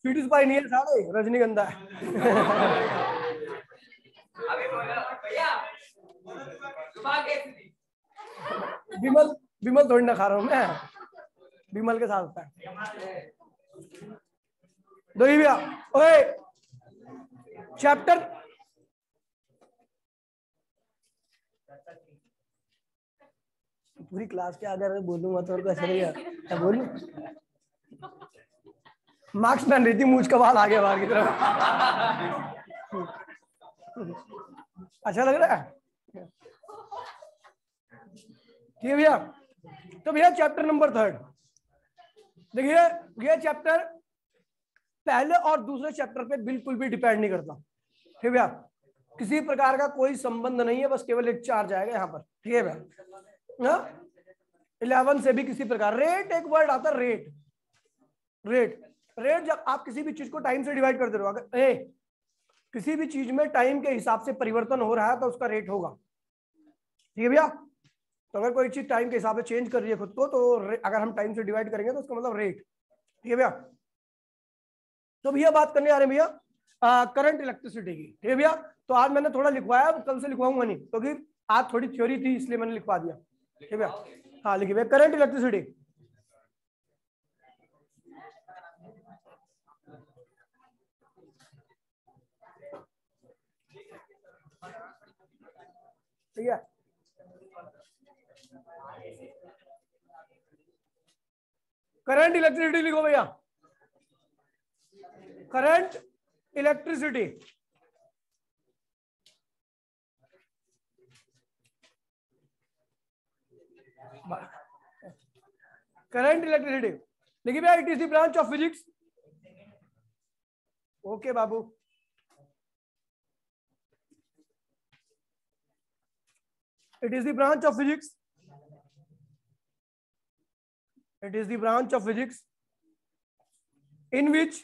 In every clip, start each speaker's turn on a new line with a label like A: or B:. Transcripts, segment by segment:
A: Sweet spy नहीं है साले, रजनीगंधा है। विमल विमल थोड़ी ना खा रहा हूँ मैं, विमल के साथ होता है। दो ही भैया। ओए चैप्टर पूरी क्लास के आगे बोलूंगा तो ऐसा नहीं है, बोलूं मार्क्स पहन रही थी, मूछ का बाल आ गया बाहर की तरफ। अच्छा लग रहा है, ठीक है भैया। तो भैया चैप्टर नंबर 3 देखिए, ये चैप्टर पहले और दूसरे चैप्टर पे बिल्कुल भी डिपेंड नहीं करता, ठीक है भैया। किसी प्रकार का कोई संबंध नहीं है, बस केवल एक चार्ज आएगा यहाँ पर, ठीक है भैया। 11 से भी किसी प्रकार रेट, एक वर्ड आता है रेट। रेट रेट जब आप किसी भी चीज को टाइम से डिवाइड करते रहो, अगर किसी भी चीज में टाइम के हिसाब से परिवर्तन हो रहा है तो उसका रेट होगा, ठीक है भैया। तो अगर कोई चीज टाइम के हिसाब से चेंज कर रही है खुद को, तो अगर हम टाइम से डिवाइड करेंगे तो उसका मतलब रेट, ठीक है भैया। तो भैया बात करने आ रहे हैं भैया करंट इलेक्ट्रिसिटी की, ठीक है भैया। तो आज मैंने थोड़ा लिखवाया, कल से लिखवाऊंगा नहीं क्योंकि आज थोड़ी थ्योरी थी इसलिए मैंने लिखवा दिया, ठीक है भैया। हाँ लिखिए भैया, करंट इलेक्ट्रिसिटी। ठीक है, करंट इलेक्ट्रिसिटी लिखो भैया, करंट इलेक्ट्रिसिटी। करंट इलेक्ट्रिसिटी लिखिए भैया, it is the branch of physics. Okay Babu, it is the branch of physics, it is the branch of physics in which,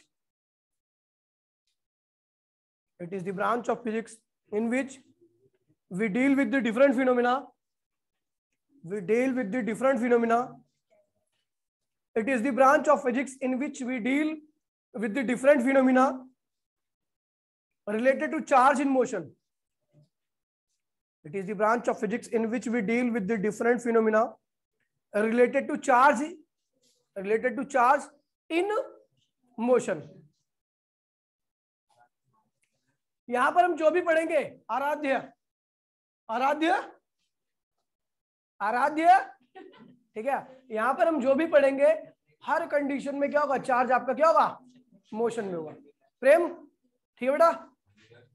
A: it is the branch of physics in which we deal with the different phenomena, we deal with the different phenomena. It is the branch of physics in which we deal with the different phenomena related to charge in motion. It is the branch of physics in which we deal with the different phenomena related to charge in motion. यहां पर हम जो भी पढ़ेंगे, आराध्य आराध्य आराध्य, ठीक है। यहां पर हम जो भी पढ़ेंगे हर कंडीशन में क्या होगा, चार्ज आपका क्या होगा, मोशन में होगा। प्रेम, ठीक है बेटा।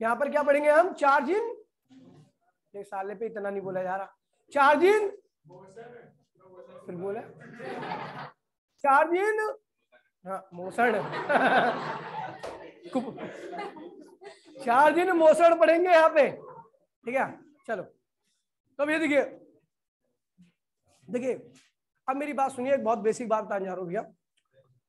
A: यहां पर क्या पढ़ेंगे हम, चार्ज इन, एक साले पे इतना नहीं बोला जा रहा, चार्ज इन, फिर बोले चार्ज इन, हाँ मोशन, चार्ज इन मोशन पढ़ेंगे यहाँ पे, ठीक है। चलो तो ये देखिए, देखिए अब मेरी बात सुनिए, एक बहुत बेसिक बात बताने जा रहा हूँ भैया,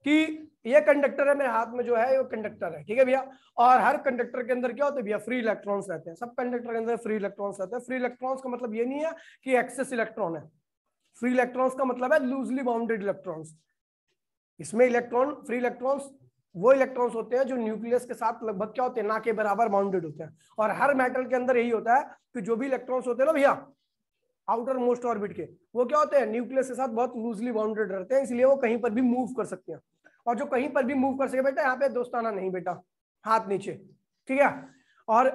A: कि ये कंडक्टर है मेरे हाथ में जो है, ये कंडक्टर है, ठीक है भैया। और हर कंडक्टर के अंदर क्या होता है भैया, फ्री इलेक्ट्रॉन्स रहते हैं। सब कंडक्टर के अंदर फ्री इलेक्ट्रॉन्स रहते हैं। फ्री इलेक्ट्रॉन्स का मतलब ये नहीं है कि एक्सेस इलेक्ट्रॉन है, फ्री इलेक्ट्रॉन्स का मतलब है लूजली बाउंडेड इलेक्ट्रॉन्स। इसमें इलेक्ट्रॉन, फ्री इलेक्ट्रॉन्स वो इलेक्ट्रॉन्स होते हैं जो न्यूक्लियस के साथ लगभग क्या होते हैं, ना के बराबर बाउंडेड होते हैं। और हर मेटल के अंदर यही होता है कि जो भी इलेक्ट्रॉन्स होते हैं ना भैया आउटर मोस्ट ऑर्बिट के, वो क्या होते हैं, न्यूक्लियस के साथ बहुत लूजली बाउंडेड रहते हैं, इसलिए वो कहीं पर भी मूव कर सकते हैं। और जो कहीं पर भी मूव कर सके बेटा, यहाँ पे दोस्ताना नहीं बेटा, हाथ नीचे, ठीक है। और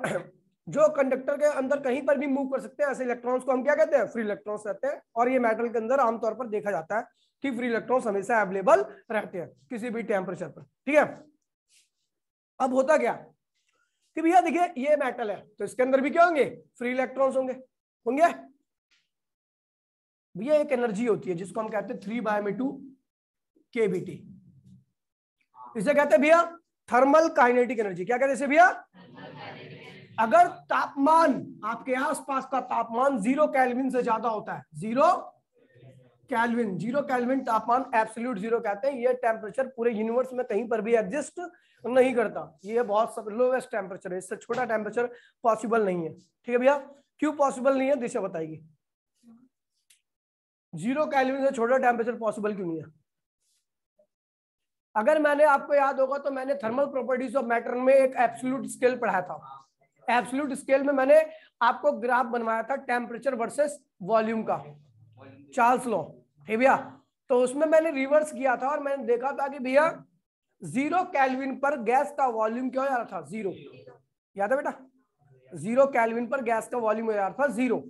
A: जो कंडक्टर के अंदर कहीं पर भी मूव कर सकते हैं ऐसे इलेक्ट्रॉन्स को हम क्या कहते हैं, फ्री इलेक्ट्रॉन्स रहते हैं। और ये मेटल के अंदर आमतौर पर देखा जाता है कि फ्री इलेक्ट्रॉन्स हमेशा अवेलेबल रहते हैं किसी भी टेम्परेचर पर, ठीक है। अब होता क्या कि भैया देखिए, ये मेटल है तो इसके अंदर भी क्या होंगे, फ्री इलेक्ट्रॉन्स होंगे, होंगे भैया। एक एनर्जी होती है जिसको हम कहते हैं 3/2 kBT, इसे कहते हैं भैया थर्मल काइनेटिक एनर्जी। क्या कहते हैं इसे भैया, अगर तापमान, आपके आसपास का तापमान 0 केल्विन से ज्यादा होता है, 0 केल्विन तापमान, एब्सोल्यूट 0 कहते हैं, ये टेम्परेचर पूरे यूनिवर्स में कहीं पर भी एग्जिस्ट नहीं करता। ये बहुत सब लोवेस्ट टेम्परेचर है, इससे छोटा टेम्परेचर पॉसिबल नहीं है, ठीक है भैया। क्यों पॉसिबल नहीं है, दिशा बताएगी। 0 केल्विन से छोटा टेम्परेचर पॉसिबल क्यों नहीं है, अगर मैंने, आपको याद होगा तो मैंने थर्मल प्रॉपर्टीज ऑफ मैटर में एक एब्सोल्यूट स्केल पढ़ाया था। एब्सोल्यूट स्केल में मैंने आपको ग्राफ बनवाया था टेम्परेचर वर्सेस वॉल्यूम का, चार्ल्स लॉ, ठीक भैया। तो उसमें मैंने रिवर्स किया था और मैंने देखा था कि भैया 0 केल्विन पर गैस का वॉल्यूम क्या हो जा रहा था, 0। याद है बेटा, 0 केल्विन पर गैस का वॉल्यूम हो जा रहा था 0।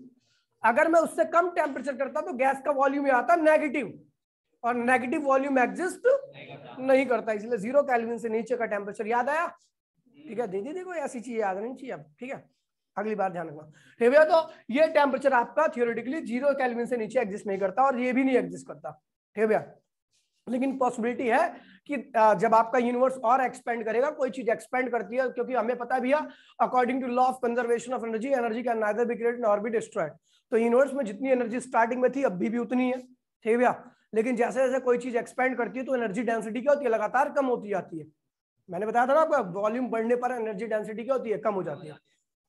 A: अगर मैं उससे कम टेम्परेचर करता तो गैस का वॉल्यूम आता नेगेटिव, और नेगेटिव वॉल्यूम एग्जिस्ट नहीं करता, इसलिए 0 केल्विन से नीचे का टेम्परेचर। याद आया? ठीक है, दीदी देखो ऐसी चीज याद नहीं चाहिए अब, ठीक है, अगली बार ध्यान रखना, ठीक है। तो ये टेम्परेचर आपका थियोरेटिकली 0 केल्विन से नीचे एग्जिस्ट नहीं करता, और ये भी नहीं एग्जिस्ट करता, ठीक है भैया। लेकिन पॉसिबिलिटी है कि जब आपका यूनिवर्स और एक्सपेंड करेगा, कोई चीज एक्सपेंड करती है, क्योंकि हमें पता है भैया according to law of conservation of energy, energy can neither be created nor be destroyed. तो यूनिवर्स में जितनी एनर्जी स्टार्टिंग में थी अभी भी उतनी है, ठीक है भैया। लेकिन जैसे जैसे कोई चीज एक्सपेंड करती है तो एनर्जी डेंसिटी क्या होती है, लगातार कम होती जाती है। मैंने बताया था ना आपको, वॉल्यूम बढ़ने पर एनर्जी डेंसिटी क्या होती है, कम हो जाती है।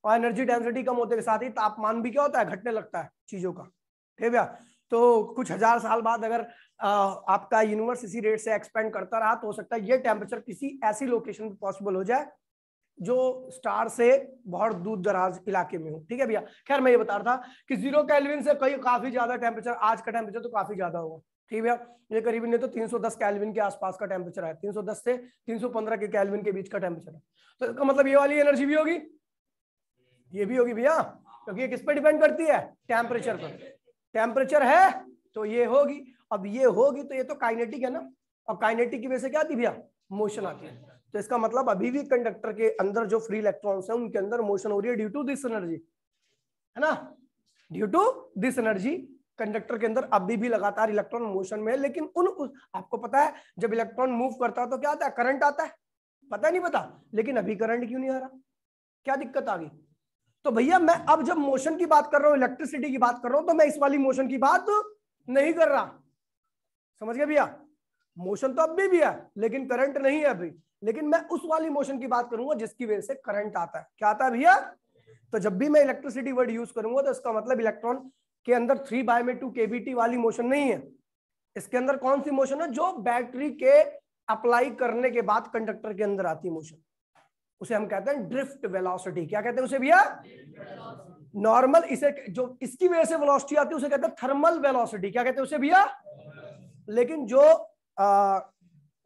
A: और एनर्जी डेंसिटी कम होने के साथ ही तापमान भी क्या होता है, घटने लगता है चीजों का, ठीक है भैया। तो कुछ हजार साल बाद अगर आपका यूनिवर्स इसी रेट से एक्सपेंड करता रहा तो हो सकता है ये टेम्परेचर किसी ऐसी लोकेशन पे पॉसिबल हो जाए जो स्टार से बहुत दूर दराज इलाके में हो, ठीक है भैया। खैर मैं ये बता रहा था कि 0 केल्विन से कई काफी ज्यादा टेम्परेचर, आज का टेम्परेचर तो काफी ज्यादा होगा, ठीक है भैया। ये करीबन नहीं तो 310 केल्विन के आसपास का टेम्परेचर है, 310 से 315 के केल्विन के बीच का टेम्परेचर है। तो इसका मतलब ये वाली एनर्जी भी होगी, ये भी होगी भैया, क्योंकि ये किस पर डिपेंड करती है, टेम्परेचर पर। टेम्परेचर है तो ये होगी, अब ये होगी तो ये तो काइनेटिक है ना, और काइनेटिक की वजह से क्या आती है भैया, मोशन आती है। तो इसका मतलब अभी भी कंडक्टर के अंदर जो फ्री इलेक्ट्रॉन्स हैं उनके अंदर मोशन हो रही है ड्यू टू दिस एनर्जी, है ना, due to this energy. Conductor के अंदर अभी भी लगातार इलेक्ट्रॉन मोशन में है, लेकिन आपको पता है जब इलेक्ट्रॉन मूव करता है तो क्या आता है, करंट आता है, पता नहीं पता, लेकिन अभी करंट क्यों नहीं आ रहा, क्या दिक्कत आ गई? तो भैया मैं अब जब मोशन की बात कर रहा हूं, इलेक्ट्रिसिटी की बात कर रहा हूं, तो मैं इस वाली मोशन की बात नहीं कर रहा, समझ गए भैया। मोशन तो अभी भी है लेकिन करंट नहीं है अभी, लेकिन मैं उस वाली मोशन की बात करूंगा जिसकी वजह से करंट आता है। क्या आता है भैया? तो जब भी मैं इलेक्ट्रिसिटी वर्ड यूज करूंगा तो इसका मतलब इलेक्ट्रॉन के अंदर 3/2 kBt वाली मोशन नहीं है। इसके अंदर कौन सी मोशन है, जो बैटरी के अप्लाई करने के बाद कंडक्टर के अंदर आती है मोशन, उसे हम कहते हैं ड्रिफ्ट वेलोसिटी। क्या कहते हैं उसे भैया? नॉर्मल, इसे जो इसकी वजह से वेलोसिटी आती है उसे कहते हैं थर्मल वेलोसिटी। क्या कहते हैं उसे भैया? लेकिन जो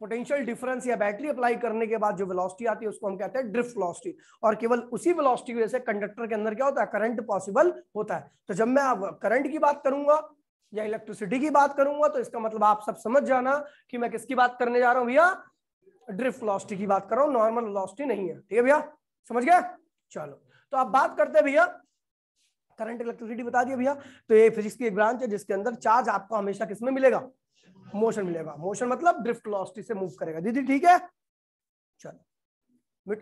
A: पोटेंशियल डिफरेंस या बैटरी अप्लाई करने के बाद जो वेलोसिटी आती है उसको हम कहते हैं ड्रिफ्ट वेलोसिटी। और केवल उसी वेलोसिटी की वजह से कंडक्टर के अंदर क्या होता है, करंट पॉसिबल होता है। तो जब मैं अब करंट की बात करूंगा या इलेक्ट्रिसिटी की बात करूंगा तो इसका मतलब आप सब समझ जाना कि मैं किसकी बात करने जा रहा हूं भैया, ड्रिफ्ट वेलोसिटी की बात कर रहा हूं, नॉर्मल वेलोसिटी नहीं है, ठीक है भैया, समझ गया। चलो तो आप बात करते हैं भैया, करंट इलेक्ट्रिसिटी बता दिया भैया। तो ये फिजिक्स की एक ब्रांच है जिसके अंदर चार्ज आपको हमेशा किसमें मिलेगा, मोशन मिलेगा। मोशन मतलब ड्रिफ्ट वेलोसिटी से मूव करेगा, दीदी ठीक है। चलो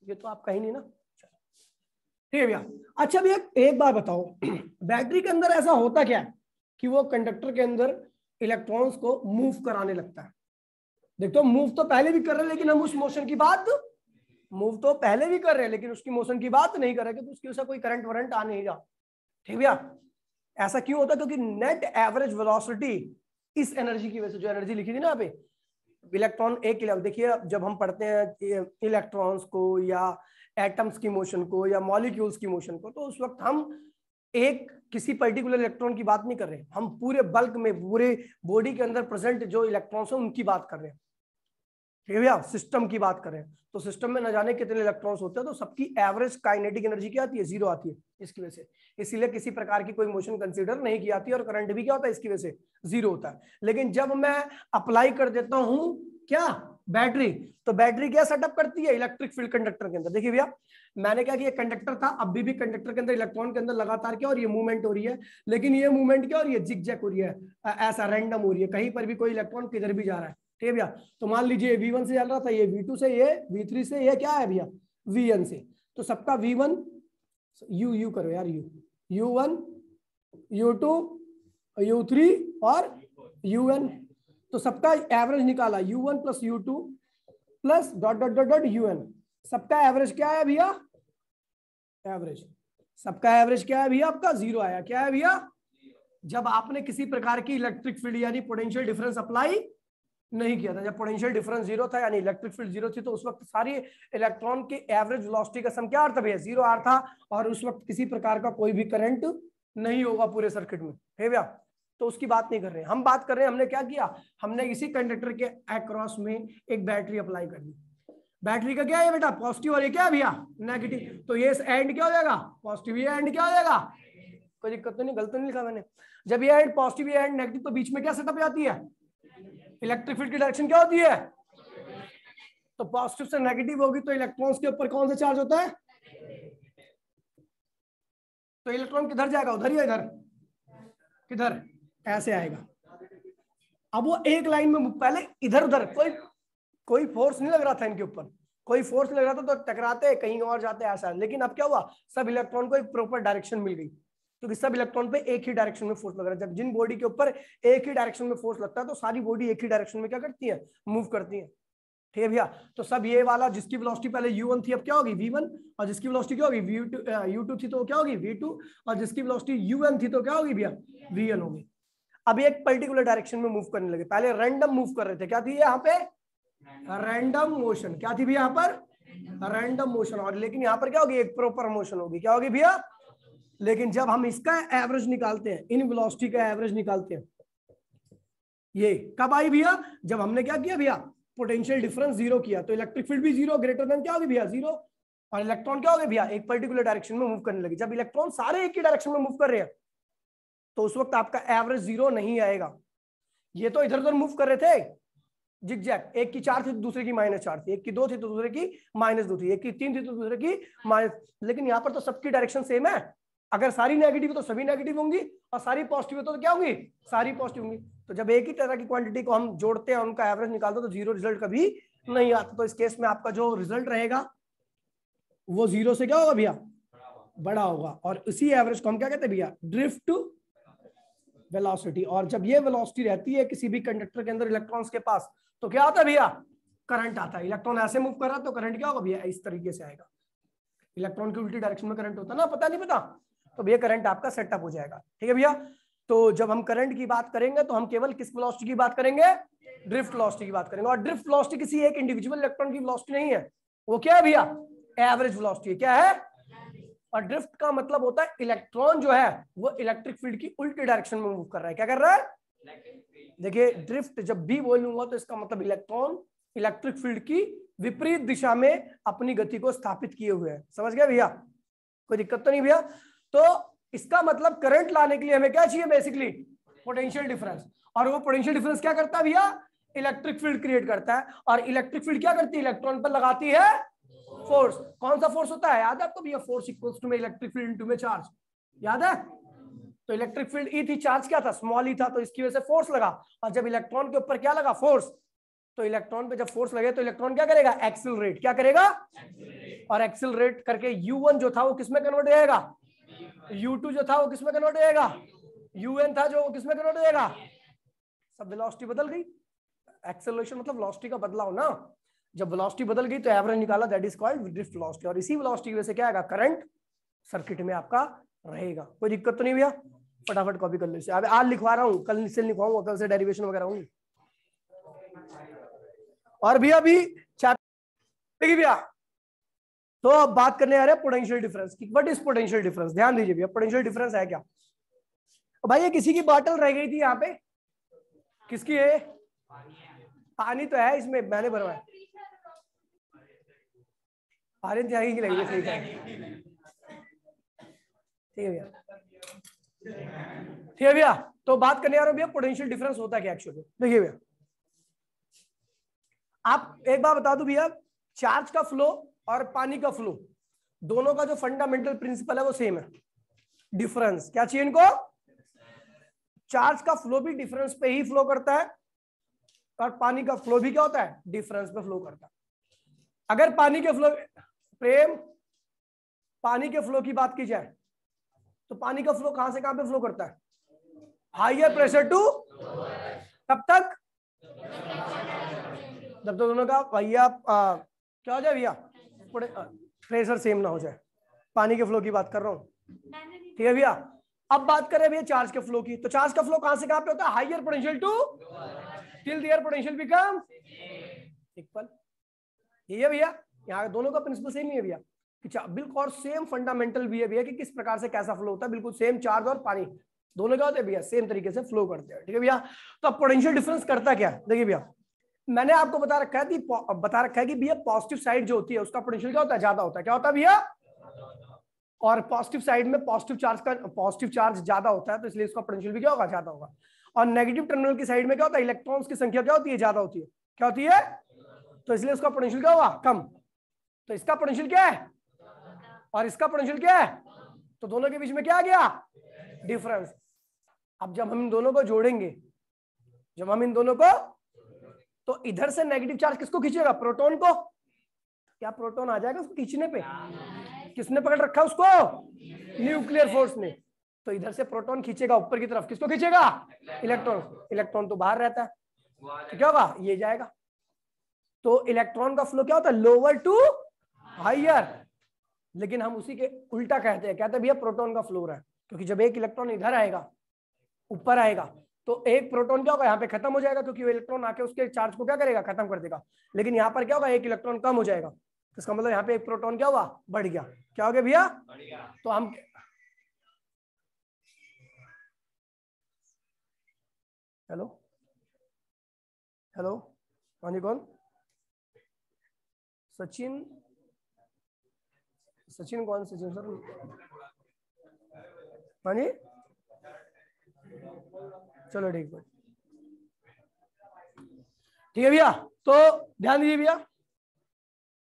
A: ये तो आप कहीं नहीं ना, ठीक है भैया। अच्छा भैया एक बार बताओ, बैटरी के अंदर ऐसा होता क्या है कि वो कंडक्टर के अंदर इलेक्ट्रॉन्स को मूव कराने लगता है? देखो मूव तो पहले भी कर रहे हैं लेकिन हम उस मोशन की बात, मूव तो पहले भी कर रहे हैं लेकिन उसकी मोशन की बात नहीं कर रहे क्योंकि उसकी वजह से कोई करंट वरंट आ नहीं रहा, ठीक भैया। ऐसा क्यों होता है? क्योंकि नेट एवरेज वेलोसिटी इस एनर्जी की वजह से, जो एनर्जी लिखी थी ना यहाँ पे, इलेक्ट्रॉन एक, देखिए जब हम पढ़ते हैं इलेक्ट्रॉन्स को या एटम्स की मोशन को या मॉलिक्यूल्स की मोशन को, तो उस वक्त हम एक किसी पर्टिकुलर इलेक्ट्रॉन की बात नहीं कर रहे, हम पूरे बल्क में, पूरे बॉडी के अंदर प्रेजेंट जो इलेक्ट्रॉन्स हैं उनकी बात कर रहे हैं, ठीक है भैया, सिस्टम की बात करें तो सिस्टम में न जाने कितने इलेक्ट्रॉन्स होते हैं, तो सबकी एवरेज काइनेटिक एनर्जी क्या आती है, 0 आती है इसकी वजह से। इसीलिए किसी प्रकार की कोई मोशन कंसीडर नहीं की जाती है और करंट भी क्या होता है इसकी वजह से 0 होता है। लेकिन जब मैं अप्लाई कर देता हूं क्या, बैटरी, तो बैटरी क्या सेटअप करती है इलेक्ट्रिक फील्ड कंडक्टर के अंदर। देखिए भैया मैंने क्या किया, कंडक्टर था, अभी भी कंडक्टर के अंदर इलेक्ट्रॉन के अंदर लगातार क्या हो रही है, मूवमेंट हो रही है, लेकिन ये मूवमेंट क्या हो रही है, जिग-जैग हो रही है, ऐसा रैंडम हो रही है, कहीं पर भी कोई इलेक्ट्रॉन किधर भी जा रहा है, ठीक है भैया। तो मान लीजिए V1 से चल रहा था, ये V2 से, ये V3 से, ये क्या है भैया Vn से, तो सबका V1 यू करो यार, U1 U2 U3 और UN, तो सबका एवरेज निकाला U1 plus U2 plus dot dot dot dot UN, सबका एवरेज क्या है भैया, एवरेज, सबका एवरेज क्या है भैया, आपका 0 आया। क्या है भैया? जब आपने किसी प्रकार की इलेक्ट्रिक फील्ड यानी पोटेंशियल डिफरेंस अप्लाई नहीं किया था। जब पोटेंशियल डिफरेंस जीरो था यानी इलेक्ट्रिक फील्ड जीरो थी, तो उस वक्त सारी इलेक्ट्रॉन के एवरेज वेलोसिटी का सम क्या आ रहा था भैया, जीरो आ रहा था, और उस वक्त किसी प्रकार का कोई भी करंट नहीं होगा पूरे सर्किट में, है भैया। तो उसकी बात नहीं कर रहे हैं हम, बात कर रहे हैं हमने क्या किया, हमने इसी कंडक्टर के अक्रॉस में एक बैटरी अप्लाई कर दी। बैटरी का क्या है बेटा, पॉजिटिव, और ये क्या है भैया, नेगेटिव। तो ये एंड क्या हो जाएगा, पॉजिटिव, ये एंड क्या हो जाएगा, कोई दिक्कत तो नहीं, गलत नहीं लिखा मैंने। जब ये एंड पॉजिटिव, ये एंड नेगेटिव, तो बीच में क्या सेटअप जाती है, इलेक्ट्रिक फील्ड की डायरेक्शन क्या होती है, तो पॉजिटिव से नेगेटिव होगी, तो इलेक्ट्रॉन्स के ऊपर कौन सा चार्ज होता है, तो इलेक्ट्रॉन किधर जाएगा, उधर या इधर, किधर, ऐसे आएगा। अब वो एक लाइन में, पहले इधर उधर कोई फोर्स नहीं लग रहा था इनके ऊपर, कोई फोर्स लग रहा था तो टकराते कहीं और जाते ऐसा। लेकिन अब क्या हुआ, सब इलेक्ट्रॉन को एक प्रॉपर डायरेक्शन मिल गई, क्योंकि सब इलेक्ट्रॉन पे एक ही डायरेक्शन में फोर्स लग रहा है। जब जिन बॉडी के ऊपर एक ही डायरेक्शन में फोर्स लगता है तो सारी बॉडी एक ही डायरेक्शन में क्या करती है, मूव करती है, ठीक है भैया। तो सब ये वाला जिसकी वेलोसिटी पहले u1 थी अब क्या होगी v1, और जिसकी वेलोसिटी क्या होगी u2 थी तो क्या होगी v2, और जिसकी वेलोसिटी un थी तो क्या होगी भैया vn होगी। अब एक पर्टिकुलर डायरेक्शन में मूव करने लगे, पहले रैंडम मूव कर रहे थे, क्या थी यहाँ पे, रैंडम मोशन, क्या थी भैया यहाँ पर, रैंडम मोशन, और लेकिन यहाँ पर क्या होगी, एक प्रॉपर मोशन होगी, क्या होगी भैया। लेकिन जब हम इसका एवरेज निकालते हैं, इन वेलोसिटी का एवरेज निकालते हैं, ये कब आई भैया, जब हमने क्या किया भैया, पोटेंशियल डिफरेंस जीरो किया, तो इलेक्ट्रिक फील्ड भी जीरो ग्रेटर देन क्या होगी भैया, जीरो, और इलेक्ट्रॉन क्या हो गए भैया, एक पर्टिकुलर डायरेक्शन में मूव करने लगे। जब इलेक्ट्रॉन सारे एक ही डायरेक्शन में मूव कर रहे हैं तो उस वक्त आपका एवरेज जीरो नहीं आएगा। ये तो इधर उधर मूव कर रहे थे जिगजैग, एक की 4 थी तो दूसरे की -4 थी, एक की 2 थी तो दूसरे की -2 थी, एक की 3 थी तो दूसरे की माइनस, लेकिन यहाँ पर तो सबकी डायरेक्शन सेम है। अगर सारी नेगेटिव है तो सभी नेगेटिव होंगी, और सारी पॉजिटिव है तो क्या होंगी, सारी पॉजिटिव होंगी। तो जब एक ही तरह की क्वांटिटी को हम जोड़ते हैं, उनका एवरेज निकालते हैं, तो जीरो रिजल्ट कभी नहीं आता। तो इस केस में आपका जो रिजल्ट रहेगा वो जीरो से क्या होगा भैया, बड़ा होगा, और इसी एवरेज को हम क्या कहते हैं भैया, ड्रिफ्ट वेलोसिटी। और जब ये वेलोसिटी रहती है किसी भी कंडक्टर के अंदर इलेक्ट्रॉन्स के पास, तो क्या आता है भैया, करंट आता है। इलेक्ट्रॉन ऐसे मूव कर रहा है तो करंट क्या होगा भैया, इस तरीके से आएगा। इलेक्ट्रॉन की उल्टी डायरेक्शन में करंट होता है ना, पता नहीं पता, तो भैया करंट आपका सेटअप हो जाएगा, ठीक है भैया। तो जब हम करंट की बात करेंगे तो हम केवल किस वेलोसिटी की बात करेंगे, ड्रिफ्ट वेलोसिटी की बात करेंगे। और ड्रिफ्ट वेलोसिटी किसी एक इंडिविजुअल इलेक्ट्रॉन की वेलोसिटी नहीं है, वो क्या है भैया, एवरेज वेलोसिटी, क्या है। और ड्रिफ्ट का मतलब होता है इलेक्ट्रॉन जो है वो इलेक्ट्रिक फील्ड की उल्टी डायरेक्शन में मूव कर रहा है, क्या कर रहा है। देखिए ड्रिफ्ट जब भी बोलूंगा तो इसका मतलब इलेक्ट्रॉन इलेक्ट्रिक फील्ड की विपरीत दिशा में अपनी गति को स्थापित किए हुए हैं, समझ गए भैया, कोई दिक्कत तो नहीं भैया। तो इसका मतलब करंट लाने के लिए हमें क्या चाहिए, बेसिकली पोटेंशियल डिफरेंस। और वो पोटेंशियल डिफरेंस क्या करता है भैया, इलेक्ट्रिक फील्ड क्रिएट करता है। और इलेक्ट्रिक फील्ड क्या करती है, इलेक्ट्रॉन पर लगाती है फोर्स। कौन सा फोर्स होता है, याद है आपको भैया, फोर्स इक्वल्स टू में इलेक्ट्रिक फील्ड इनटू में चार्ज, याद है। तो इलेक्ट्रिक फील्ड ई थी, चार्ज क्या था, स्मॉल ई था, तो इसकी वजह से फोर्स लगा। और जब इलेक्ट्रॉन के ऊपर क्या लगा, फोर्स, तो इलेक्ट्रॉन पे जब फोर्स लगे तो इलेक्ट्रॉन क्या करेगा, एक्सिलरेट, क्या करेगा, और एक्सिलरेट करके u1 जो था वो किसमें कन्वर्ट हो जाएगा, u2 जो था वो किसमें कन्वर्ट हो जाएगा, un था जो किसमें कन्वर्ट हो जाएगा। सब वेलोसिटी बदल गई, एक्सेलरेशन मतलब वेलोसिटी का बदलाव ना। जब वेलोसिटी बदल गई तो एवरेज निकाला, that is called drift velocity. और इसी वेलोसिटी की वजह से क्या आएगा, करंट सर्किट में आपका रहेगा। कोई दिक्कत तो नहीं भैया, फटाफट कॉपी कर लीजिए। अब आज लिखवा रहा हूँ, कल से लिखवाऊंगा, कल से डेरिवेशन वगैरह होंगी। और भैया अभी चैप्टर भैया तो अब बात करने आ रहे हैं पोटेंशियल डिफरेंस की। व्हाट इज पोटेंशियल डिफरेंस, ध्यान दीजिए भैया, पोटेंशियल डिफरेंस है क्या। भाई ये किसी की बॉटल रह गई थी यहाँ पे, किसकी है, पानी तो है इसमें, मैंने भरवाया, पानी त्यागी की लगी, सही है, ठीक है भैया, ठीक है भैया। तो बात करने आ रहा हूं भैया पोटेंशियल डिफरेंस होता है क्या एक्चुअली। देखिए भैया आप एक बार बता दो भैया, चार्ज का फ्लो और पानी का फ्लो दोनों का जो फंडामेंटल प्रिंसिपल है वो सेम है, डिफरेंस। क्या चाहिए इनको, चार्ज का फ्लो भी डिफरेंस पे ही फ्लो करता है और पानी का फ्लो भी क्या होता है, डिफरेंस पे फ्लो करता है। अगर पानी के फ्लो, प्रेम, पानी के फ्लो की बात की जाए तो पानी का फ्लो कहां से कहां पे फ्लो करता है, हाइयर प्रेशर टू, कब तक, जब तक दोनों का भैया क्या हो जाए भैया, प्रेशर सेम ना हो जाए। पानी के फ्लो की बात कर रहा हूं, ठीक है भैया। अब बात करें भैया चार्ज के फ्लो की, तो चार्ज का फ्लो कहां से कहां पे होता है, higher potential to, till their potential become equal। ये है भैया, यहाँ दोनों का प्रिंसिपल सेम ही है भैया, बिल्कुल और सेम फंडामेंटल भी है भैया कि किस प्रकार से कैसा फ्लो होता है, बिल्कुल सेम। चार्ज और पानी दोनों क्या होते हैं भैया, सेम तरीके से फ्लो करते हैं, ठीक है भैया। तो अब पोटेंशियल डिफरेंस करता क्या, देखिए भैया मैंने आपको बता रखा है कि भैया पॉजिटिव साइड जो होती है उसका पोटेंशियल क्या होता है, ज्यादा होता है। क्या होता है भैया, और पॉजिटिव साइड में पॉजिटिव चार्ज ज्यादा होता है, तो इसलिए इसका पोटेंशियल भी क्या होगा, ज्यादा होगा। और नेगेटिव टर्मिनल की साइड में क्या होता है, इलेक्ट्रॉन्स की संख्या क्या होती है, ज्यादा होती है। क्या होती है, तो इसलिए उसका पोटेंशियल क्या होगा, कम। तो इसका पोटेंशियल क्या है और इसका पोटेंशियल क्या है, तो दोनों के बीच में क्या आ गया, डिफरेंस। अब जब हम इन दोनों को जोड़ेंगे, जब हम इन दोनों को, तो इधर से नेगेटिव चार्ज किसको खींचेगा, प्रोटॉन को। क्या प्रोटॉन आ जाएगा उसको खींचने पे, किसने पकड़ रखा उसको, न्यूक्लियर फोर्स ने। तो इधर से प्रोटॉन खींचेगा ऊपर की तरफ, किसको खींचेगा, इलेक्ट्रॉन। इलेक्ट्रॉन तो बाहर रहता है, तो क्या होगा, ये जाएगा। तो इलेक्ट्रॉन का फ्लो क्या होता है, लोअर टू हायर। लेकिन हम उसी के उल्टा कहते हैं भैया प्रोटॉन का फ्लो हो रहा है, क्योंकि जब एक इलेक्ट्रॉन इधर आएगा, ऊपर आएगा, तो एक प्रोटॉन क्या होगा, यहाँ पे खत्म हो जाएगा, क्योंकि वो इलेक्ट्रॉन आके उसके चार्ज को क्या करेगा, खत्म कर देगा। लेकिन यहाँ पर क्या होगा, एक इलेक्ट्रॉन कम हो जाएगा, इसका मतलब यहाँ पे एक प्रोटॉन क्या हुआ, बढ़ गया। क्या हो गया भैया, तो हम हेलो हेलो हाँ जी, कौन, सचिन कौन, सचिन सर, हाँ जी, चलो ठीक है भैया। तो ध्यान दीजिए भैया,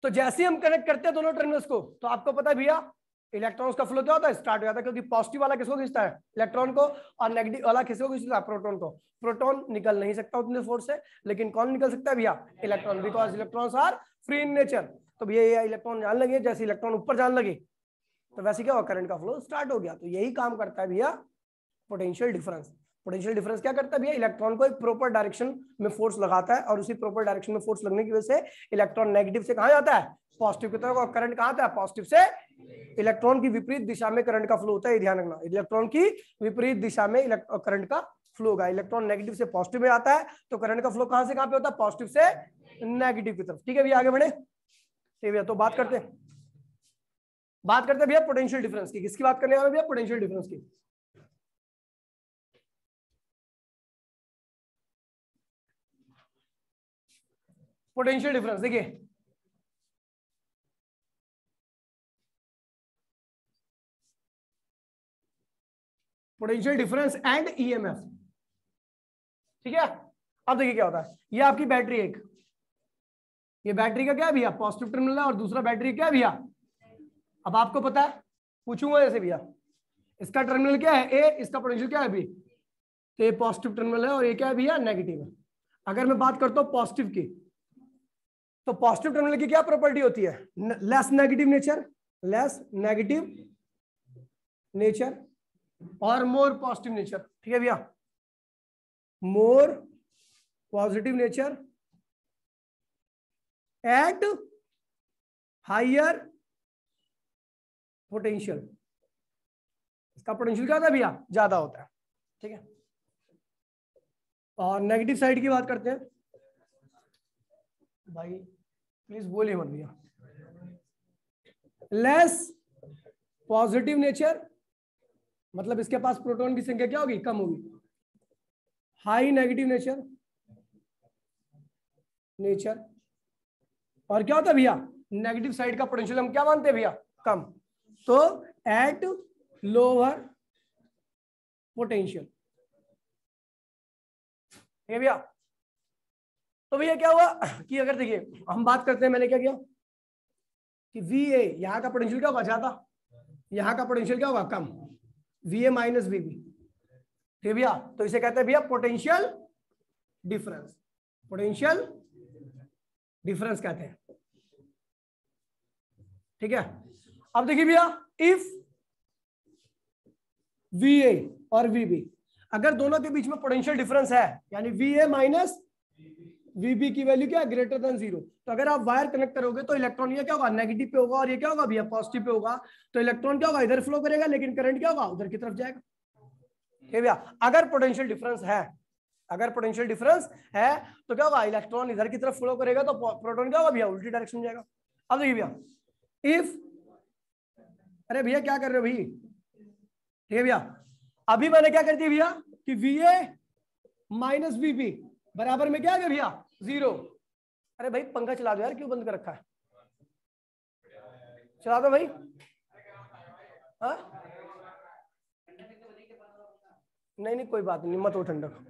A: तो जैसे ही हम कनेक्ट करते हैं दोनों टर्मिनल्स को, तो आपको पता है भैया इलेक्ट्रॉन्स का फ्लो क्या होता है, स्टार्ट हो जाता है, क्योंकि पॉजिटिव वाला किसको खींचता है, इलेक्ट्रॉन को, और नेगेटिव वाला किसको खींचता है, प्रोटॉन को। प्रोटॉन निकल नहीं सकता उतने फोर्स से, लेकिन कौन निकल सकता है भैया, electron, because electrons are free in nature. तो भैया ये इलेक्ट्रॉन जान लगे, जैसे इलेक्ट्रॉन ऊपर जान लगे, तो वैसे क्या होगा, करंट का फ्लो स्टार्ट हो गया। तो यही काम करता है भैया पोटेंशियल डिफरेंस। पोटेंशियल डिफरेंस क्या करता है भैया, इलेक्ट्रॉन को एक प्रॉपर डायरेक्शन में फोर्स लगाता है, और उसी प्रॉपर डायरेक्शन में फोर्स लगने की वजह से इलेक्ट्रॉन नेगेटिव से कहां जाता है, पॉजिटिव की तरफ, और करंट कहां आता है, पॉजिटिव से इलेक्ट्रॉन की विपरीत दिशा में करंट का फ्लो होता है। ध्यान रखना, इलेक्ट्रॉन की विपरीत दिशा में करंट का फ्लो होगा। इलेक्ट्रॉन नेगेटिव से पॉजिटिव में आता है, तो करंट का फ्लो कहां से कहां पे होता है, पॉजिटिव से नेगेटिव की तरफ। ठीक है भैया, आगे बढ़े भैया। तो बात करते हैं भैया पोटेंशियल डिफरेंस की। किसकी बात करने वाले भैया, पोटेंशियल डिफरेंस की। पोटेंशियल डिफरेंस देखिए, पोटेंशियल डिफरेंस एंड ईएमएफ। ठीक है, अब देखिए क्या होता है, ये आपकी बैटरी एक, ये बैटरी का क्या है भैया, पॉजिटिव टर्मिनल है, और दूसरा बैटरी क्या है भैया। अब आपको पता है, पूछूंगा जैसे भैया, इसका टर्मिनल क्या है ए, इसका पोटेंशियल क्या है बी। तो ये पॉजिटिव टर्मिनल है और ये क्या है भैया, नेगेटिव है। अगर मैं बात करता हूं पॉजिटिव की, तो पॉजिटिव टर्मिनल की क्या प्रॉपर्टी होती है, लेस नेगेटिव नेचर और मोर पॉजिटिव नेचर। ठीक है भैया, more positive nature at higher potential. इसका पोटेंशियल क्या होता है भैया, ज्यादा होता है। ठीक है, और नेगेटिव साइड की बात करते हैं भाई, प्लीज बोलिए मत भैया। लेस पॉजिटिव नेचर मतलब इसके पास प्रोटॉन की संख्या क्या होगी, कम होगी। हाई नेगेटिव नेचर और क्या होता है भैया, नेगेटिव साइड का पोटेंशियल हम क्या मानते हैं भैया, कम। तो एट लोअर पोटेंशियल। ठीक है भैया, तो भैया क्या हुआ कि अगर देखिए हम बात करते हैं, मैंने क्या किया कि VA यहां का पोटेंशियल क्या होगा, ज्यादा, यहां का पोटेंशियल क्या होगा, कम, VA माइनस VB। ठीक है भैया, तो इसे कहते हैं भैया पोटेंशियल डिफरेंस। पोटेंशियल डिफरेंस कहते हैं। ठीक है, अब देखिए भैया, इफ VA और VB अगर दोनों के बीच में पोटेंशियल डिफरेंस है, यानी VA माइनस VB की वैल्यू क्या है, ग्रेटर देन 0, तो अगर आप वायर कनेक्ट करोगे तो इलेक्ट्रॉन ये क्या होगा, नेगेटिव पे होगा, और ये क्या होगा भैया, पॉजिटिव पे होगा। तो इलेक्ट्रॉन क्या होगा, इधर फ्लो करेगा, लेकिन करंट क्या होगा, उधर की तरफ जाएगा। ठीक है भैया, अगर पोटेंशियल डिफरेंस है अगर पोटेंशियल डिफरेंस है तो क्या होगा, इलेक्ट्रॉन इधर की तरफ फ्लो करेगा तो प्रोटॉन क्या होगा भैया, उल्टी डायरेक्शन में जाएगा। अब देखिए भैया, इफ, अरे भैया क्या कर रहे हो भाई, ठीक है भैया, अभी मैंने क्या कर दिया भैया कि VA माइनस VB बराबर में क्या है भैया 0। अरे भाई पंखा चला दो यार, क्यों बंद कर रखा है, चला दो भाई। हाँ नहीं कोई बात नहीं, मत हो ठंडक।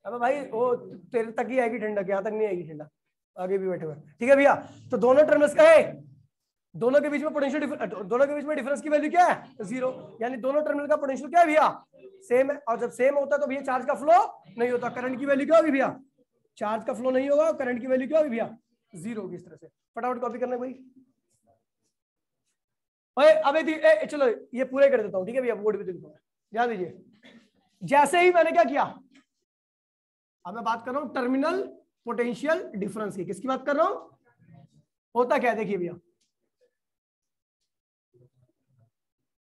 A: अबे भाई वो तेरे तक ही आएगी ठंडक, यहाँ तक नहीं आएगी ठंडक, आगे भी बैठे हुए, ठीक है भैया। तो दोनों टर्मिनल्स का है, दोनों के बीच में पोटेंशियल दोनों के बीच में डिफरेंस की वैल्यू क्या है 0, यानी दोनों टर्मिनल का पोटेंशियल क्या है भैया सेम है। और जब सेम होता है तो भैया चार्ज का फ्लो नहीं होता, करंट की वैल्यू क्या होगी भैया, चार्ज का फ्लो नहीं होगा, करंट की वैल्यू क्या होगी भैया 0 होगी। इस तरह से फटाफट कॉपी करना भाई। अबे चलो ये पूरे कर देता हूँ, ठीक है भैया, बोर्ड पे लिखूंगा, ध्यान दीजिए। जैसे ही मैंने क्या किया, अब मैं बात कर रहा हूं टर्मिनल पोटेंशियल डिफरेंस की, किसकी बात कर रहा हूं, होता क्या है देखिए भैया,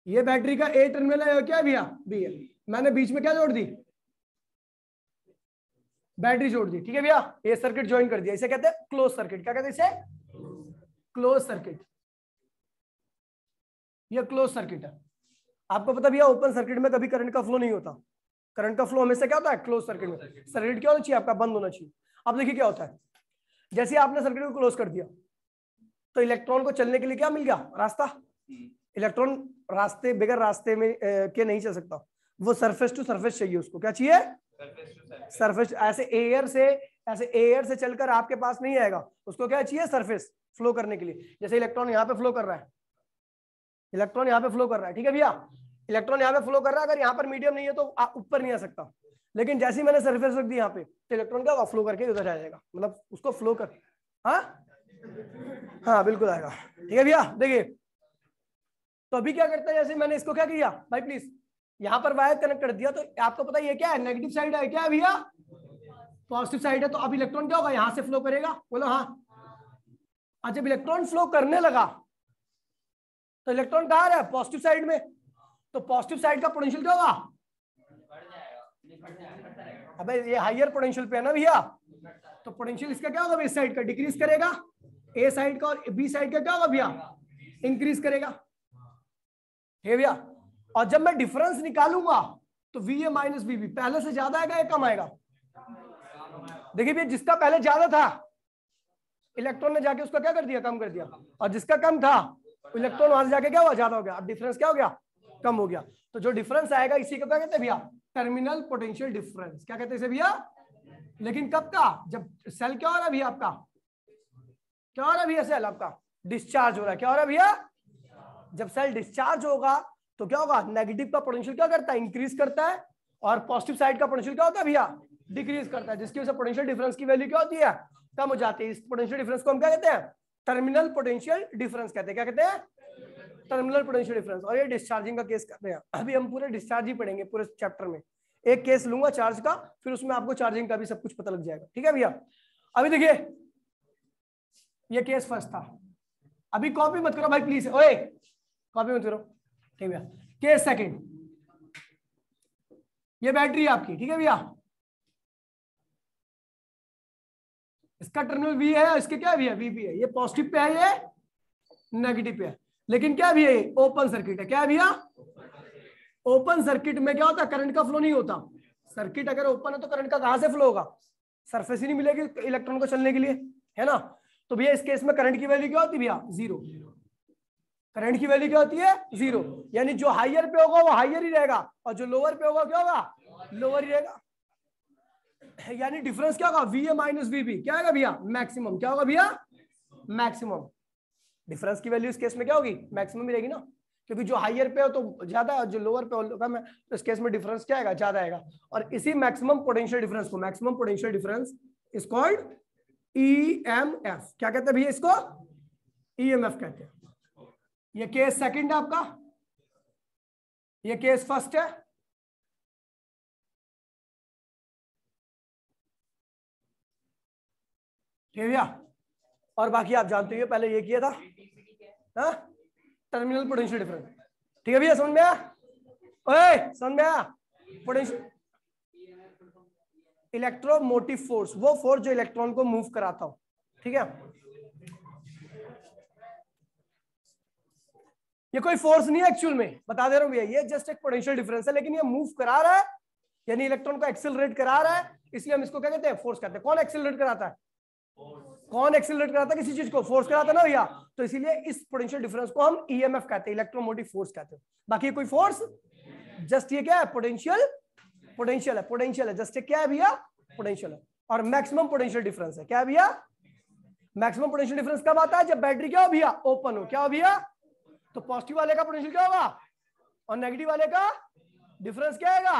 A: ये बैटरी का A टर्मिनल है, क्या है भैया B है, मैंने बीच में क्या जोड़ दी, बैटरी जोड़ दी, ठीक है भैया, ये सर्किट ज्वाइन कर दिया, इसे कहते हैं क्लोज सर्किट। क्या कहते हैं इसे, क्लोज सर्किट, ये क्लोज सर्किट है। आपको पता भैया ओपन सर्किट में कभी करंट का फ्लो नहीं होता, करंट का फ्लो हमेशा क्या होता है क्लोज सर्किट में, सर्किट क्या होना चाहिए आपका, बंद होना चाहिए। अब देखिए क्या होता है, जैसे आपने सर्किट को क्लोज कर दिया तो इलेक्ट्रॉन को चलने के लिए क्या मिल गया, रास्ता। इलेक्ट्रॉन रास्ते बगैर रास्ते में के नहीं चल सकता, वो सरफेस टू सरफेस चाहिए उसको, क्या चाहिए, सरफेस। ऐसे एयर से चलकर आपके पास नहीं आएगा, उसको क्या चाहिए, सरफेस फ्लो करने के लिए। जैसे इलेक्ट्रॉन यहाँ पे फ्लो कर रहा है, इलेक्ट्रॉन यहाँ पे फ्लो कर रहा है, ठीक है भैया, इलेक्ट्रॉन यहाँ पे फ्लो कर रहा है, अगर यहाँ पर मीडियम नहीं है तो ऊपर नहीं आ सकता, लेकिन जैसे ही मैंने सरफेस रख दी यहाँ पे तो इलेक्ट्रॉन क्या फ्लो करके उधर आ जाएगा, मतलब उसको फ्लो कर, हाँ बिल्कुल आएगा, ठीक है भैया। देखिए तो अभी क्या करता है, जैसे मैंने इसको क्या किया भाई, प्लीज यहाँ पर वायर कनेक्ट कर दिया, तो आपको पता है ये क्या है, नेगेटिव साइड है, क्या है भैया पॉजिटिव साइड है, तो अब इलेक्ट्रॉन क्या होगा, यहाँ से फ्लो करेगा, बोलो हाँ। और जब इलेक्ट्रॉन फ्लो करने लगा तो इलेक्ट्रॉन कहाँ रहा है, पॉजिटिव साइड में, तो पॉजिटिव साइड का पोटेंशियल क्या होगा, अबे ये हायर पोटेंशियल पे है ना भैया, तो पोटेंशियल इसका क्या होगा, इस साइड का डिक्रीज करेगा, ए साइड का, और बी साइड का क्या होगा भैया इंक्रीज करेगा, ठीक है भैया। और जब मैं डिफरेंस निकालूंगा तो VA माइनस VB पहले से ज्यादा आएगा या कम आएगा, देखिए भैया जिसका पहले ज्यादा था इलेक्ट्रॉन ने जाके उसका क्या कर दिया, कम कर दिया, और जिसका कम था इलेक्ट्रॉन वहां से जाके क्या हुआ, ज्यादा हो गया, अब डिफरेंस क्या हो गया, कम हो गया। तो जो डिफरेंस आएगा इसी को क्या कहते हैं भैया, टर्मिनल पोटेंशियल डिफरेंस, क्या कहते हैं इसे भैया। लेकिन कब का, जब सेल क्या हो रहा है भैया आपका, क्या हो रहा है भैया, सेल आपका डिस्चार्ज हो रहा है, क्या हो रहा है भैया, जब सेल डिस्चार्ज होगा तो क्या होगा, नेगेटिव का पोटेंशियल क्या करता है, इंक्रीज करता है, और पॉजिटिव साइड का पोटेंशियल क्या होता है भैया, डिक्रीज करता है, जिसकी वजह से पोटेंशियल डिफरेंस की वैल्यू क्या होती है, कम हो जाती है। इस पोटेंशियल डिफरेंस को हम क्या कहते हैं, टर्मिनल पोटेंशियल डिफरेंस कहते हैं, क्या कहते हैं, टर्मिनल पोटेंशियल डिफरेंस। और ये डिस्चार्जिंग का केस करते हैं, अभी हम पूरे डिस्चार्ज ही पढ़ेंगे पूरे चैप्टर में, एक केस लूंगा चार्ज का, फिर उसमें आपको चार्जिंग का भी सब कुछ पता लग जाएगा, ठीक है भैया। अभी देखिए ये केस फर्स्ट था, अभी कॉपी मत करो भाई प्लीज, ओए कॉपी मत करो, ठीक है भैया। केस सेकंड, ये बैटरी है आपकी, ठीक है भैया, इसका टर्मिनल V है, इसके क्या भी है, VB है, ये पॉजिटिव पे है, ये नेगेटिव पे है, लेकिन क्या भी है, ओपन सर्किट है, क्या है भैया, ओपन सर्किट में क्या होता है, करंट का फ्लो नहीं होता, सर्किट अगर ओपन है तो करंट का कहां से फ्लो होगा, सरफेस ही नहीं मिलेगी इलेक्ट्रॉन को चलने के लिए, है ना। तो भैया इस केस में करंट की वैल्यू क्या होती है भैया, 0, करंट की वैल्यू क्या होती है 0, यानी जो हायर पे होगा वो हायर ही रहेगा, और जो लोअर पे होगा क्या होगा, लोअर ही रहेगा, यानी डिफरेंस क्या होगा, VA माइनस VB क्या होगा भैया, मैक्सिमम, क्या होगा भैया मैक्सिमम। डिफरेंस की वैल्यू इस केस में क्या होगी, मैक्सिमम ही रहेगी ना, क्योंकि जो हायर पे हो तो ज्यादा है और जो लोअर पे हो कम है, तो इस केस में डिफरेंस क्या आएगा, ज्यादा आएगा। और इसी मैक्सिमम पोटेंशियल डिफरेंस को, maximum potential difference is called EMF, क्या कहते हैं भैया इसको, EMF कहते हैं। ये केस सेकंड है आपका, ये केस फर्स्ट है, ठीक है भैया। और बाकी आप जानते हो पहले ये किया था, टर्मिनल पोटेंशियल डिफरेंस, ठीक है भैया, समझ में आया, ओए समझ में आया पोटेंशियल, इलेक्ट्रोमोटिव फोर्स, वो फोर्स जो इलेक्ट्रॉन को मूव कराता हो, ठीक है। ये कोई फोर्स नहीं है एक्चुअल में, बता दे रहा हूं भैया, ये जस्ट एक पोटेंशियल डिफरेंस है, लेकिन ये मूव करा रहा है, यानी इलेक्ट्रॉन को एक्सेलरेट करा रहा है, इसलिए हम इसको क्या कहते हैं, फोर्स कहते हैं। कौन एक्सेलरेट कराता है, कौन एक्सेलरेट कराता है किसी चीज को, फोर्स कराता है ना भैया। तो इसीलिए इस पोटेंशियल डिफरेंस को हम ईएमएफ कहते हैं, इलेक्ट्रोमोटिव फोर्स कहते हैं। बाकी कोई फोर्स, जस्ट ये क्या है, पोटेंशियल, पोटेंशियल है, पोटेंशियल है, जस्ट क्या है भैया, पोटेंशियल है। और मैक्सिमम पोटेंशियल डिफरेंस है, क्या है भैया, मैक्सिमम पोटेंशियल डिफरेंस कब आता है, जब बैटरी क्या हो भैया, ओपन हो, क्या हो भैया, तो पॉजिटिव वाले का पोटेंशियल क्या होगा और नेगेटिव वाले का डिफरेंस क्या आएगा।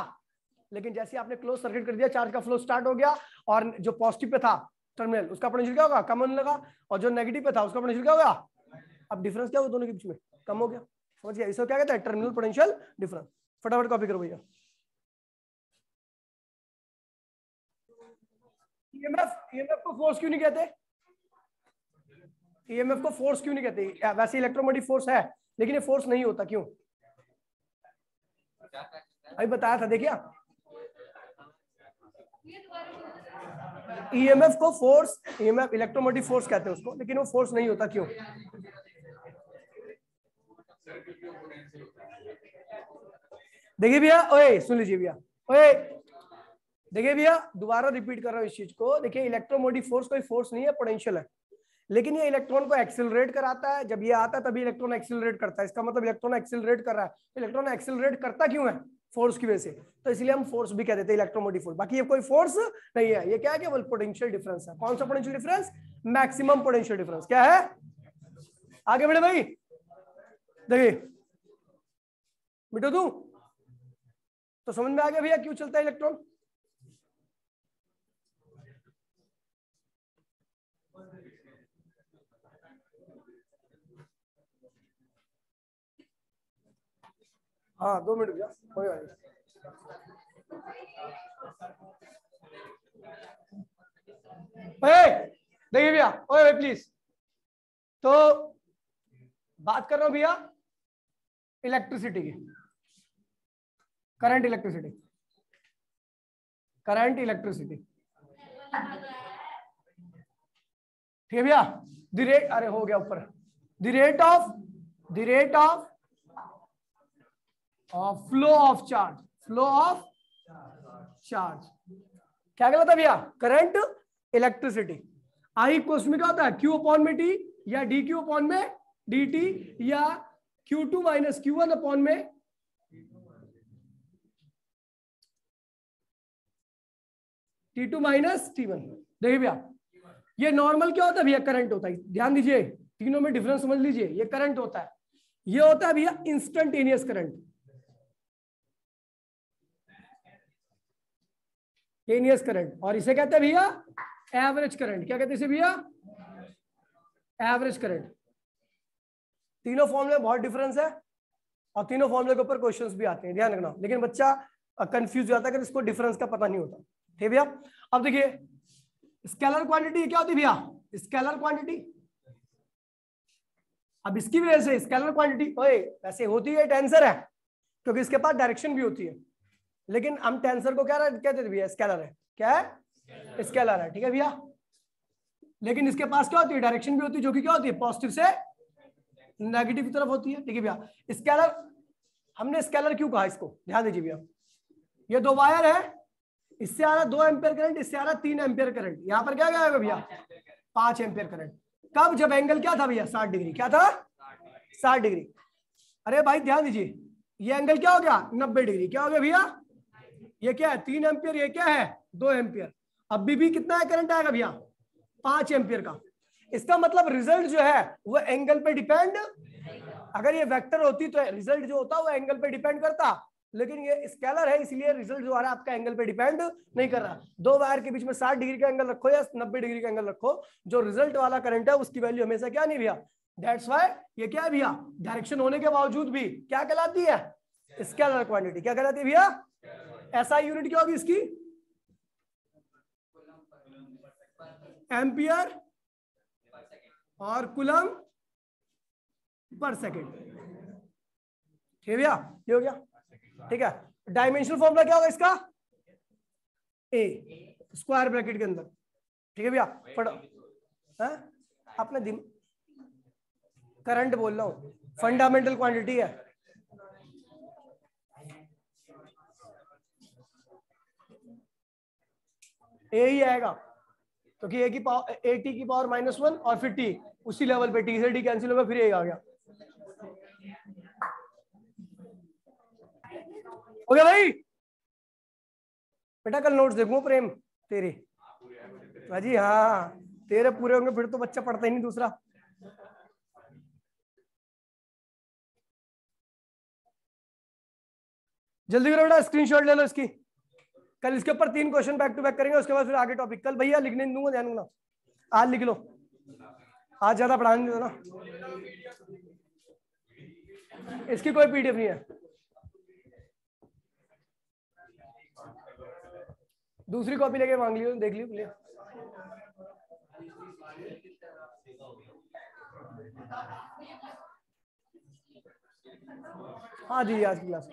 A: लेकिन जैसे आपने क्लोज सर्किट कर दिया, चार्ज का फ्लो स्टार्ट हो गया, और जो पॉजिटिव पे था टर्मिनल, उसका पोटेंशियल क्या होगा, कम होने लगा, और जो नेगेटिव पे था उसका पोटेंशियल क्या होगा, अब डिफरेंस क्या होगा दोनों के बीच में, कम हो गया। समझ गया, इसको क्या कहते हैं, टर्मिनल पोटेंशियल डिफरेंस। फटाफट कॉपी करो भैया। ईएमएफ को फोर्स क्यों नहीं कहते, ईएमएफ को फोर्स क्यों नहीं कहते, वैसे इलेक्ट्रोमोटिव फोर्स है, लेकिन ये फोर्स नहीं होता, क्यों, अभी बताया था, देखिए ईएमएफ को फोर्स, ईएमएफ इलेक्ट्रोमोटिव फोर्स कहते हैं उसको, लेकिन वो फोर्स नहीं होता, क्यों, देखिए भैया, ओए सुन लीजिए भैया, ओए देखिए भैया, दोबारा रिपीट कर रहा हूं इस चीज को। देखिए इलेक्ट्रोमोटिव फोर्स कोई फोर्स नहीं है, पोटेंशियल है, लेकिन ये इलेक्ट्रॉन को एक्सेलरेट कराता है, जब ये आता है तभी इलेक्ट्रॉन एक्सेलरेट करता है, इसका मतलब इलेक्ट्रॉन एक्सेलरेट कर रहा है। इलेक्ट्रॉन एक्सेलरेट करता क्यों है, फोर्स की वजह से, तो इसलिए हम फोर्स भी कह देते हैं इलेक्ट्रोमोटिव फोर्स। बाकी ये कोई फोर्स नहीं है, ये क्या है, केवल पोटेंशियल डिफरेंस है। कौन सा potential difference, maximum potential difference. क्या है, आगे बढ़े भाई, देखिए मिटो दूं तो समझ में आ गया भैया क्यों चलता है इलेक्ट्रॉन। हाँ 2 मिनट भैया, कोई बात नहीं। देखिए भैया, ओए प्लीज, तो बात कर रहा हूं भैया इलेक्ट्रिसिटी की, करंट इलेक्ट्रिसिटी, करंट इलेक्ट्रिसिटी, ठीक है भैया। द रेट, अरे हो गया ऊपर, the rate of flow of charge, flow of charge, क्या कहलाता है भैया, करंट इलेक्ट्रिसिटी। आई क्वेश्चन में क्या होता है, क्यू अपॉन में टी, या डी क्यू अपॉन में डी टी, या Q2 माइनस Q1 अपॉन में T2 माइनस T1। देखिए भैया, ये नॉर्मल क्या होता है भैया, करंट होता है, ध्यान दीजिए, तीनों में डिफरेंस समझ लीजिए। ये करंट होता है, ये होता है भैया इंस्टेंटेनियस करंट, टेनियस करंट, और इसे कहते हैं भैया एवरेज करंट। क्या कहते हैं इसे भैया, एवरेज करंट। तीनों फॉर्मूले में बहुत डिफरेंस है, और तीनों फॉर्मूले के ऊपर क्वेश्चंस भी आते हैं, ध्यान रखना। लेकिन बच्चा कंफ्यूज हो जाता है कि इसको डिफरेंस का पता नहीं होता, ठीक है भैया। अब देखिए स्केलर क्वांटिटी क्या होती है भैया, स्केलर क्वांटिटी। अब इसकी वजह से स्केलर क्वांटिटी, ओए वैसे होती है, टेंसर है, क्योंकि इसके पास डायरेक्शन भी होती है, लेकिन हम टेंसर को क्या कहते थे भैया, स्केलर है, क्या है, स्केलर है, ठीक है भैया। लेकिन इसके पास क्या होती है, डायरेक्शन भी होती है, जो कि क्या होती है, पॉजिटिव से नेगेटिव की तरफ होती है, ठीक है भैया। स्केलर, हमने स्केलर क्यों कहा इसको, ध्यान दीजिए भैया, ये 2 वायर है, इससे आ रहा 2 एम्पियर करंट, इससे आ रहा 3 एम्पियर करंट, यहां पर क्या आएगा भैया, 5 एम्पियर करंट। कब, जब एंगल क्या था भैया, 60 डिग्री, क्या था, 60 डिग्री। अरे भाई ध्यान दीजिए, ये एंगल क्या हो गया, 90 डिग्री, क्या हो गया भैया, ये क्या है, 3 एम्पियर, ये क्या है, 2 एम्पियर। अब भी कितना है करंट आएगा भैया, 5 एम्पियर का। इसका मतलब रिजल्ट जो है वो एंगल पे डिपेंड, अगर ये वेक्टर होती तो रिजल्ट जो होता वो एंगल पे डिपेंड करता, लेकिन ये स्केलर है, इसलिए रिजल्ट जो आ रहा है आपका एंगल पे डिपेंड नहीं कर रहा। 2 वायर के बीच में 60 डिग्री का एंगल रखो या 90 डिग्री का एंगल रखो, जो रिजल्ट वाला करंट है उसकी वैल्यू हमेशा क्या नहीं भैया, दैट्स व्हाई ये क्या है भैया, डायरेक्शन होने के बावजूद भी क्या कहलाती है, स्केलर क्वांटिटी। क्या कहलाती है भैया, ऐसा यूनिट क्या होगी इसकी, एम्पियर और कूलम पर सेकेंड, ठीक है भैया, ये हो गया, ठीक है। डायमेंशनल फॉर्मूला क्या होगा इसका, ए, स्क्वायर ब्रैकेट के अंदर। ठीक है भैया, पढ़ो। अपने दिन करंट बोल रहा हूँ, फंडामेंटल क्वांटिटी है। ए ही आएगा, क्योंकि ए की पावर, ए टी की पावर -1 और फिर टी, उसी लेवल पे टी से टी कैंसिल होगा, फिर ए आ गया। हो गया भाई? बेटा कल नोट्स देखूंगा प्रेम तेरे। हाजी हाँ, तेरे पूरे होंगे फिर तो बच्चा पढ़ता ही नहीं दूसरा। जल्दी करो बेटा, स्क्रीनशॉट ले लो इसकी। कल इसके ऊपर 3 क्वेश्चन बैक टू बैक करेंगे, उसके बाद फिर आगे टॉपिक। कल भैया लिखने नहीं दूंगा, ध्यान रखना। आज लिख लो, आज ज्यादा पढ़ाने नहीं दो ना। इसकी कोई पीडीएफ नहीं है, दूसरी कॉपी लेके मांग लियो, देख लियो ले। हाँ जी, आज की क्लास